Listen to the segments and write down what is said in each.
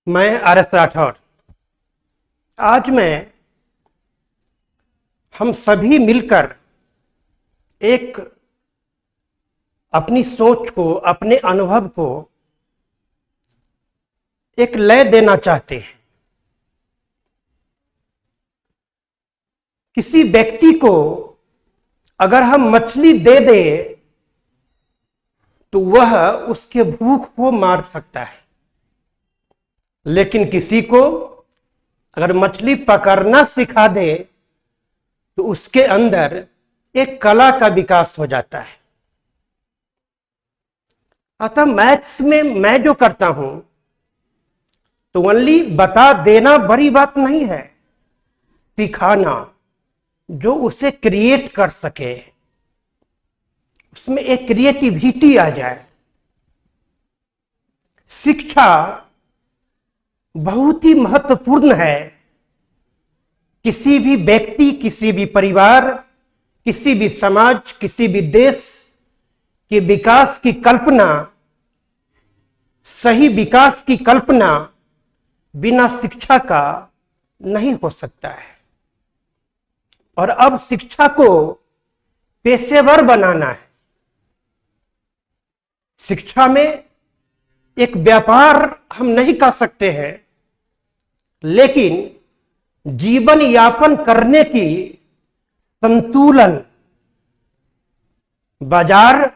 मैं RS राठौर। आज हम सभी मिलकर एक अपनी सोच को, अपने अनुभव को एक लय देना चाहते हैं। किसी व्यक्ति को अगर हम मछली दे दें तो वह उसके भूख को मार सकता है, लेकिन किसी को अगर मछली पकड़ना सिखा दे तो उसके अंदर एक कला का विकास हो जाता है। अतः मैथ्स में मैं जो करता हूं तो ओनली बता देना बड़ी बात नहीं है, सिखाना जो उसे क्रिएट कर सके, उसमें एक क्रिएटिविटी आ जाए। शिक्षा बहुत ही महत्वपूर्ण है। किसी भी व्यक्ति, किसी भी परिवार, किसी भी समाज, किसी भी देश के विकास की कल्पना, सही विकास की कल्पना बिना शिक्षा का नहीं हो सकता है। और अब शिक्षा को पेशेवर बनाना है। शिक्षा में एक व्यापार हम नहीं कर सकते हैं, लेकिन जीवन यापन करने की संतुलन, बाजार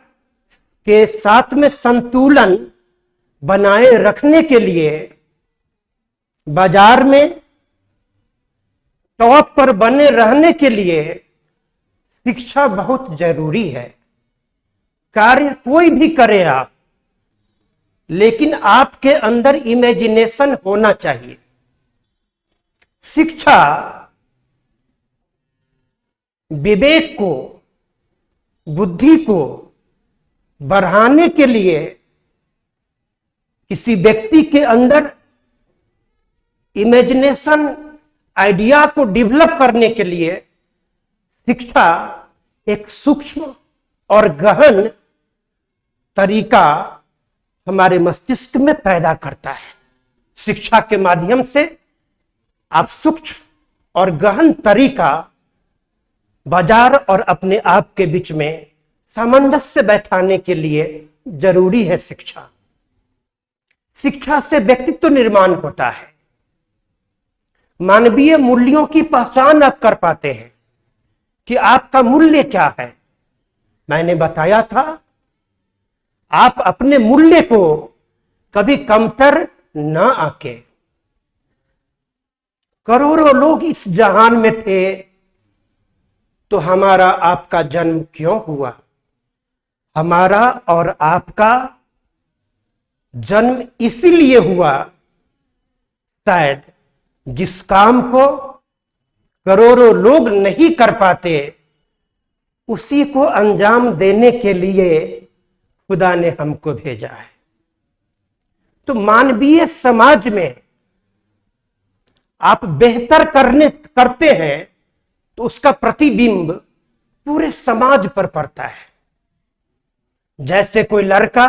के साथ में संतुलन बनाए रखने के लिए, बाजार में टॉप पर बने रहने के लिए शिक्षा बहुत जरूरी है। कार्य कोई भी करे आप, लेकिन आपके अंदर इमेजिनेशन होना चाहिए। शिक्षा विवेक को, बुद्धि को बढ़ाने के लिए, किसी व्यक्ति के अंदर इमेजिनेशन, आइडिया को डेवलप करने के लिए शिक्षा एक सूक्ष्म और गहन तरीका हमारे मस्तिष्क में पैदा करता है। शिक्षा के माध्यम से आप सूक्ष्म और गहन तरीका बाजार और अपने आप के बीच में सामंजस्य बैठाने के लिए जरूरी है। शिक्षा से व्यक्तित्व निर्माण होता है। मानवीय मूल्यों की पहचान आप कर पाते हैं कि आपका मूल्य क्या है। मैंने बताया था, आप अपने मूल्य को कभी कमतर न आके। करोड़ों लोग इस जहान में थे तो हमारा आपका जन्म क्यों हुआ? हमारा और आपका जन्म इसीलिए हुआ, शायद जिस काम को करोड़ों लोग नहीं कर पाते, उसी को अंजाम देने के लिए खुदा ने हमको भेजा है। तो मानवीय समाज में आप बेहतर करते हैं तो उसका प्रतिबिंब पूरे समाज पर पड़ता है। जैसे कोई लड़का,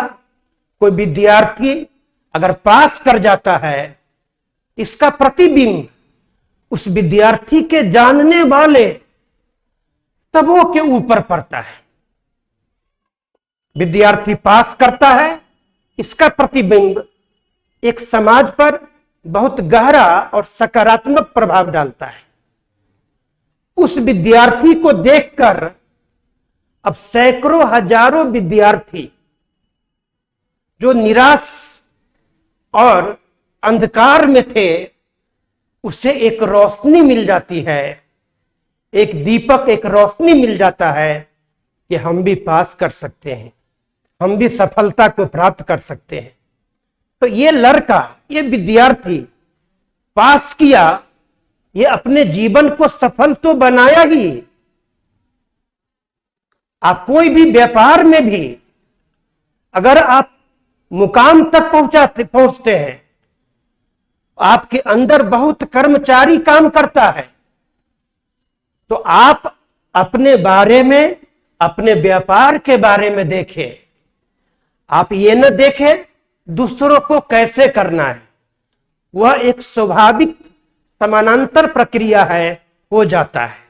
कोई विद्यार्थी अगर पास कर जाता है, इसका प्रतिबिंब उस विद्यार्थी के जानने वाले सबों के ऊपर पड़ता है। विद्यार्थी पास करता है, इसका प्रतिबिंब एक समाज पर बहुत गहरा और सकारात्मक प्रभाव डालता है। उस विद्यार्थी को देखकर अब सैकड़ों हजारों विद्यार्थी जो निराश और अंधकार में थे, उसे एक रोशनी मिल जाती है, एक दीपक, एक रोशनी मिल जाता है कि हम भी पास कर सकते हैं, हम भी सफलता को प्राप्त कर सकते हैं। तो ये लड़का, ये विद्यार्थी पास किया, ये अपने जीवन को सफल तो बनाया ही। आप कोई भी व्यापार में भी अगर आप मुकाम तक पहुंचते हैं, आपके अंदर बहुत कर्मचारी काम करता है, तो आप अपने बारे में, अपने व्यापार के बारे में देखें। आप ये न देखें दूसरों को कैसे करना है, वह एक स्वाभाविक समानांतर प्रक्रिया है, हो जाता है।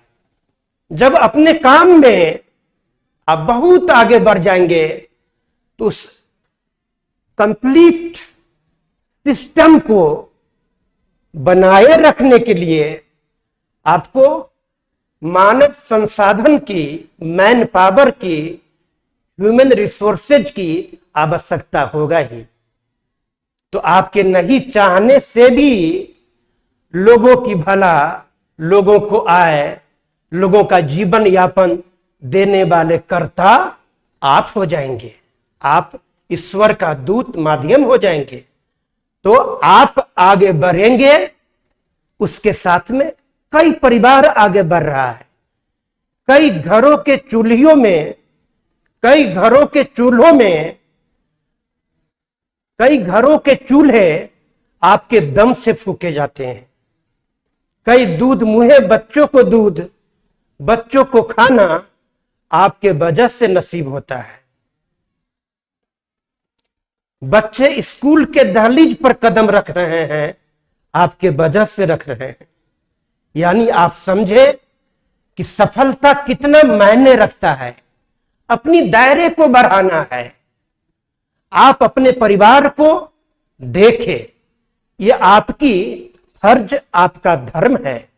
जब अपने काम में आप बहुत आगे बढ़ जाएंगे तो उस कंप्लीट सिस्टम को बनाए रखने के लिए आपको मानव संसाधन की, मैन पावर की, ह्यूमन रिसोर्सेज की आवश्यकता होगा ही। तो आपके नहीं चाहने से भी लोगों की भला, लोगों को आय, लोगों का जीवन यापन देने वाले कर्ता आप हो जाएंगे। आप ईश्वर का दूत, माध्यम हो जाएंगे। तो आप आगे बढ़ेंगे, उसके साथ में कई परिवार आगे बढ़ रहा है। कई घरों के चूल्हियों में, कई घरों के चूल्हों में, कई घरों के चूल्हे आपके दम से फूके जाते हैं। कई दूध मुहे बच्चों को दूध, बच्चों को खाना आपके वजह से नसीब होता है। बच्चे स्कूल के दहलीज पर कदम रख रहे हैं, आपके वजह से रख रहे हैं। यानी आप समझे कि सफलता कितना मायने रखता है। अपनी दायरे को बढ़ाना है। आप अपने परिवार को देखें, यह आपकी फर्ज, आपका धर्म है।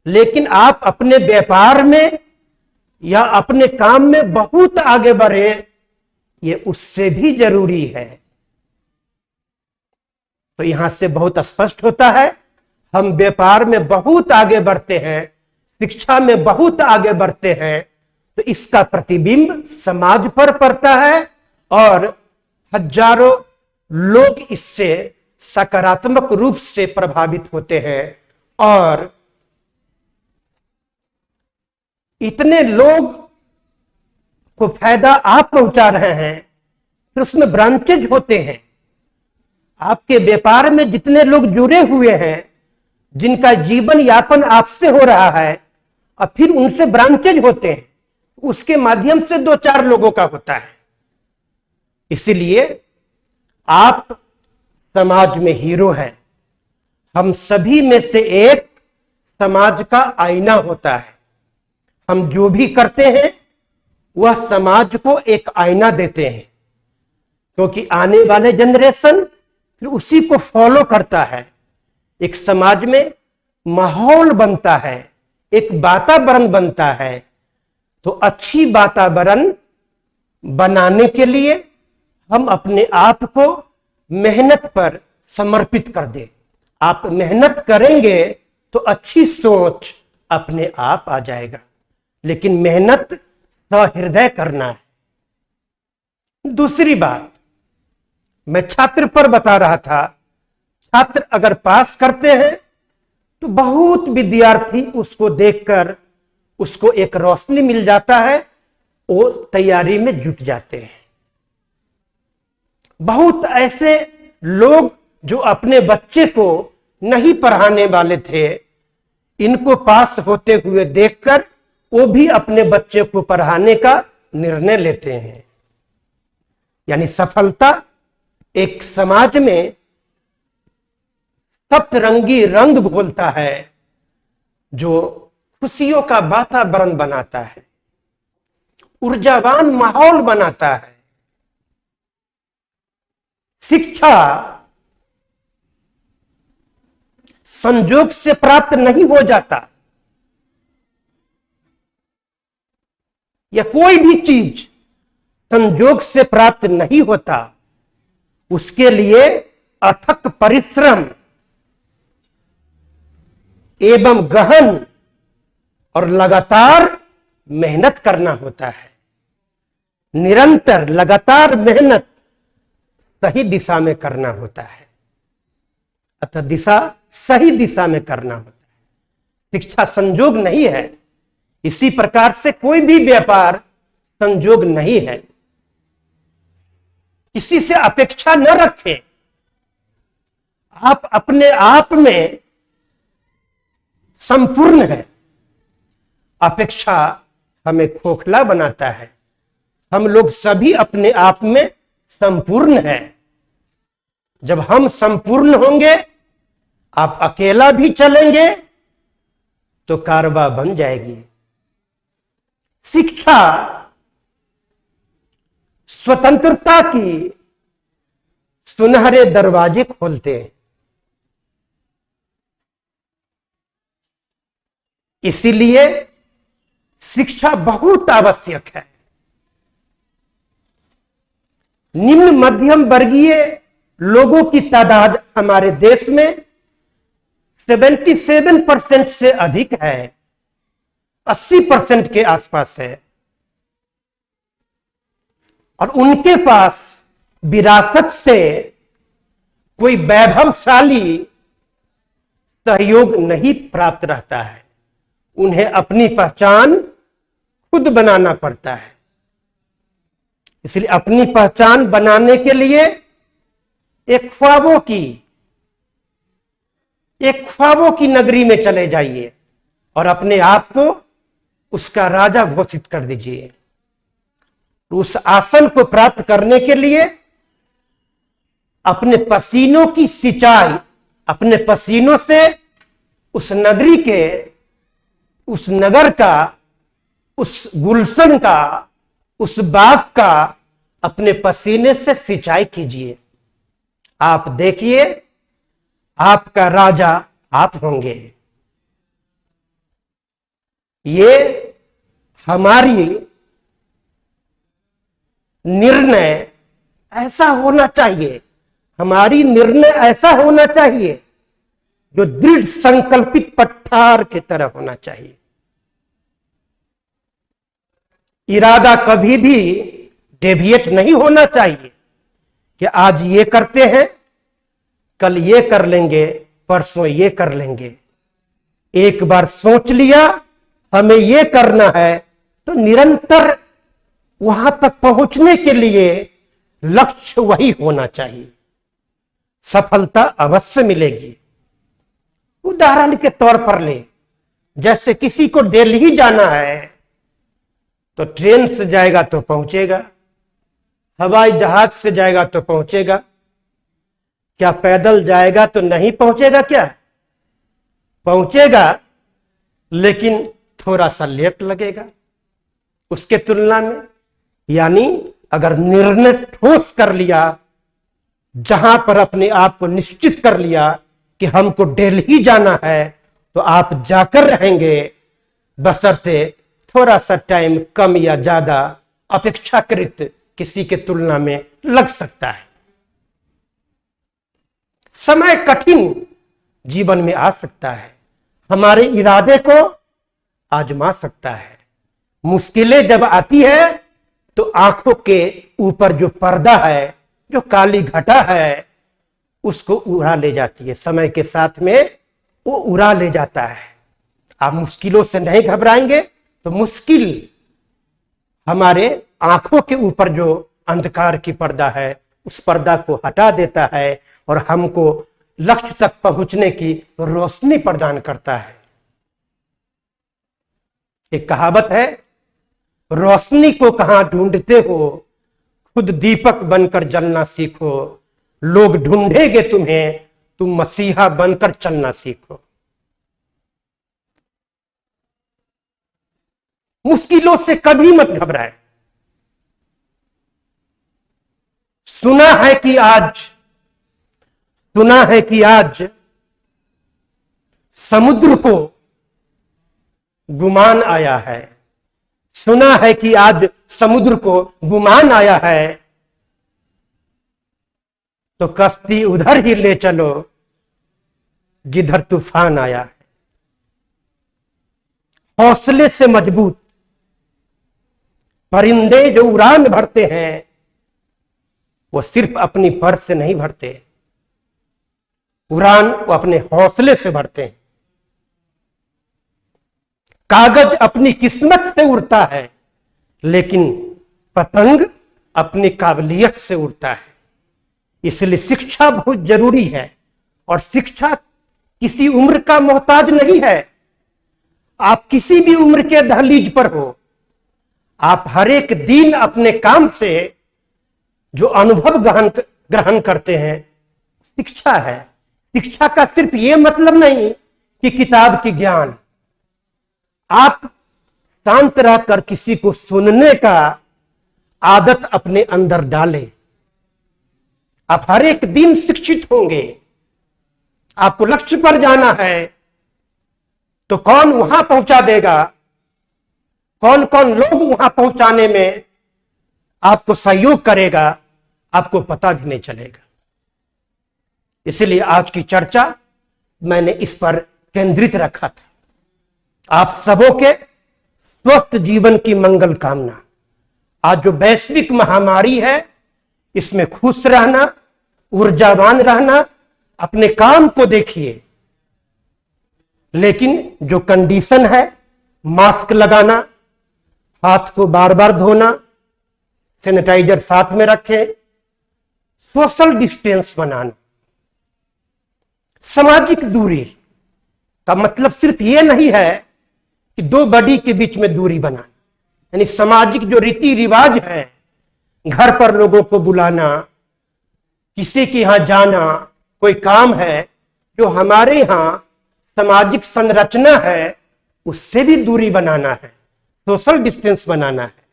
लेकिन आप अपने व्यापार में या अपने काम में बहुत आगे बढ़े, यह उससे भी जरूरी है। तो यहां से बहुत स्पष्ट होता है, हम व्यापार में बहुत आगे बढ़ते हैं, शिक्षा में बहुत आगे बढ़ते हैं, तो इसका प्रतिबिंब समाज पर पड़ता है और हजारों लोग इससे सकारात्मक रूप से प्रभावित होते हैं। और इतने लोग को फायदा आप पहुंचा रहे हैं, फिर उसमें ब्रांचेज होते हैं। आपके व्यापार में जितने लोग जुड़े हुए हैं, जिनका जीवन यापन आपसे हो रहा है, और फिर उनसे ब्रांचेज होते हैं, उसके माध्यम से 2-4 लोगों का होता है। इसलिए आप समाज में हीरो हैं। हम सभी में से एक समाज का आईना होता है। हम जो भी करते हैं वह समाज को एक आईना देते हैं, क्योंकि आने वाले जनरेशन फिर उसी को फॉलो करता है। एक समाज में माहौल बनता है, एक वातावरण बनता है। तो अच्छी वातावरण बनाने के लिए हम अपने आप को मेहनत पर समर्पित कर दें। आप मेहनत करेंगे तो अच्छी सोच अपने आप आ जाएगा, लेकिन मेहनत सहृदय करना है। दूसरी बात मैं छात्र पर बता रहा था, छात्र अगर पास करते हैं तो बहुत विद्यार्थी उसको देखकर उसको एक रोशनी मिल जाता है, वो तैयारी में जुट जाते हैं। बहुत ऐसे लोग जो अपने बच्चे को नहीं पढ़ाने वाले थे, इनको पास होते हुए देखकर वो भी अपने बच्चे को पढ़ाने का निर्णय लेते हैं। यानी सफलता एक समाज में सतरंगी रंग घोलता है, जो खुशियों का वातावरण बनाता है, ऊर्जावान माहौल बनाता है। शिक्षा संजोग से प्राप्त नहीं हो जाता, या कोई भी चीज संजोग से प्राप्त नहीं होता। उसके लिए अथक परिश्रम एवं गहन और लगातार मेहनत करना होता है। निरंतर लगातार मेहनत सही दिशा में करना होता है। अतः दिशा सही दिशा में करना होता है। शिक्षा संजोग नहीं है। इसी प्रकार से कोई भी व्यापार संजोग नहीं है। किसी से अपेक्षा न रखें। आप अपने आप में संपूर्ण है। अपेक्षा हमें खोखला बनाता है। हम लोग सभी अपने आप में संपूर्ण है। जब हम संपूर्ण होंगे आप अकेला भी चलेंगे तो कारवा बन जाएगी। शिक्षा स्वतंत्रता की सुनहरे दरवाजे खोलते हैं। इसीलिए शिक्षा बहुत आवश्यक है। निम्न मध्यम वर्गीय लोगों की तादाद हमारे देश में 77% से अधिक है, 80% के आसपास है, और उनके पास विरासत से कोई वैभवशाली सहयोग नहीं प्राप्त रहता है। उन्हें अपनी पहचान खुद बनाना पड़ता है। इसलिए अपनी पहचान बनाने के लिए एक ख्वाबों की नगरी में चले जाइए और अपने आप को उसका राजा घोषित कर दीजिए। उस आसन को प्राप्त करने के लिए अपने पसीनों की सिंचाई, अपने पसीनों से उस नगरी के, उस नगर का, उस गुलशन का, उस बाग का अपने पसीने से सिंचाई कीजिए। आप देखिए, आपका राजा आप होंगे। ये हमारी निर्णय ऐसा होना चाहिए, हमारी निर्णय ऐसा होना चाहिए जो दृढ़ संकल्पित पठार की तरह होना चाहिए। इरादा कभी भी डेविएट नहीं होना चाहिए कि आज ये करते हैं, कल ये कर लेंगे, परसों ये कर लेंगे। एक बार सोच लिया हमें ये करना है तो निरंतर वहां तक पहुंचने के लिए लक्ष्य वही होना चाहिए। सफलता अवश्य मिलेगी। उदाहरण के तौर पर ले, जैसे किसी को दिल्ली जाना है तो ट्रेन से जाएगा तो पहुंचेगा, हवाई जहाज से जाएगा तो पहुंचेगा। क्या पैदल जाएगा तो नहीं पहुंचेगा? क्या पहुंचेगा, लेकिन थोड़ा सा लेट लगेगा उसके तुलना में। यानी अगर निर्णय ठोस कर लिया, जहां पर अपने आप को निश्चित कर लिया कि हमको दिल्ली जाना है, तो आप जाकर रहेंगे, बशर्ते थोड़ा सा टाइम कम या ज्यादा अपेक्षाकृत किसी के तुलना में लग सकता है। समय कठिन जीवन में आ सकता है, हमारे इरादे को आजमा सकता है। मुश्किलें जब आती है तो आंखों के ऊपर जो पर्दा है, जो काली घटा है, उसको उड़ा ले जाती है। समय के साथ में वो उड़ा ले जाता है। आप मुश्किलों से नहीं घबराएंगे तो मुश्किल हमारे आंखों के ऊपर जो अंधकार की पर्दा है, उस पर्दा को हटा देता है और हमको लक्ष्य तक पहुंचने की रोशनी प्रदान करता है। एक कहावत है, रोशनी को कहां ढूंढते हो, खुद दीपक बनकर जलना सीखो। लोग ढूंढेंगे तुम्हें, तुम मसीहा बनकर चलना सीखो। मुश्किलों से कभी मत घबराए। सुना है कि आज समुद्र को गुमान आया है। सुना है कि आज समुद्र को गुमान आया है, तो कश्ती उधर ही ले चलो जिधर तूफान आया है। हौसले से मजबूत परिंदे जो उड़ान भरते हैं, वो सिर्फ अपनी पर से नहीं भरते, उड़ान वो अपने हौसले से भरते हैं। कागज अपनी किस्मत से उड़ता है, लेकिन पतंग अपनी काबिलियत से उड़ता है। इसलिए शिक्षा बहुत जरूरी है, और शिक्षा किसी उम्र का मोहताज नहीं है। आप किसी भी उम्र के दहलीज पर हो, आप हर एक दिन अपने काम से जो अनुभव ग्रहण करते हैं, शिक्षा है। शिक्षा का सिर्फ ये मतलब नहीं कि किताब की ज्ञान। आप शांत रहकर किसी को सुनने का आदत अपने अंदर डालें। आप हर एक दिन शिक्षित होंगे। आपको लक्ष्य पर जाना है तो कौन वहां पहुंचा देगा, कौन कौन लोग वहां पहुंचाने में आपको सहयोग करेगा, आपको पता भी नहीं चलेगा। इसलिए आज की चर्चा मैंने इस पर केंद्रित रखा था। आप सबों के स्वस्थ जीवन की मंगल कामना। आज जो वैश्विक महामारी है, इसमें खुश रहना, ऊर्जावान रहना, अपने काम को देखिए, लेकिन जो कंडीशन है, मास्क लगाना, हाथ को बार बार धोना, सैनिटाइजर साथ में रखें, सोशल डिस्टेंस बनाना। सामाजिक दूरी का मतलब सिर्फ यह नहीं है कि दो बॉडी के बीच में दूरी बनाना, यानी सामाजिक जो रीति रिवाज है, घर पर लोगों को बुलाना, किसी के यहां जाना, कोई काम है जो हमारे यहां सामाजिक संरचना है, उससे भी दूरी बनाना है, सोशल डिस्टेंस बनाना है।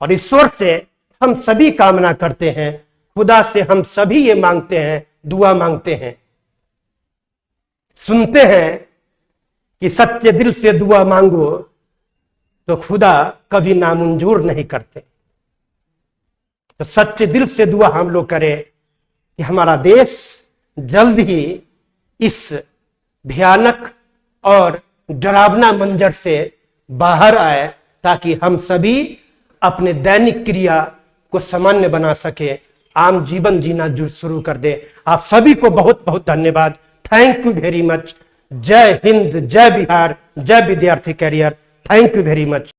और ईश्वर से हम सभी कामना करते हैं, खुदा से हम सभी ये मांगते हैं, दुआ मांगते हैं, सुनते हैं कि सच्चे दिल से दुआ मांगो तो खुदा कभी नामंजूर नहीं करते। तो सच्चे दिल से दुआ हम लोग करें कि हमारा देश जल्द ही इस भयानक और डरावना मंजर से बाहर आए, ताकि हम सभी अपने दैनिक क्रिया को सामान्य बना सके, आम जीवन जीना शुरू कर दे। आप सभी को बहुत बहुत धन्यवाद। Thank you very much. जय हिंद, जय बिहार, जय Vidyarthi career. Thank you very much.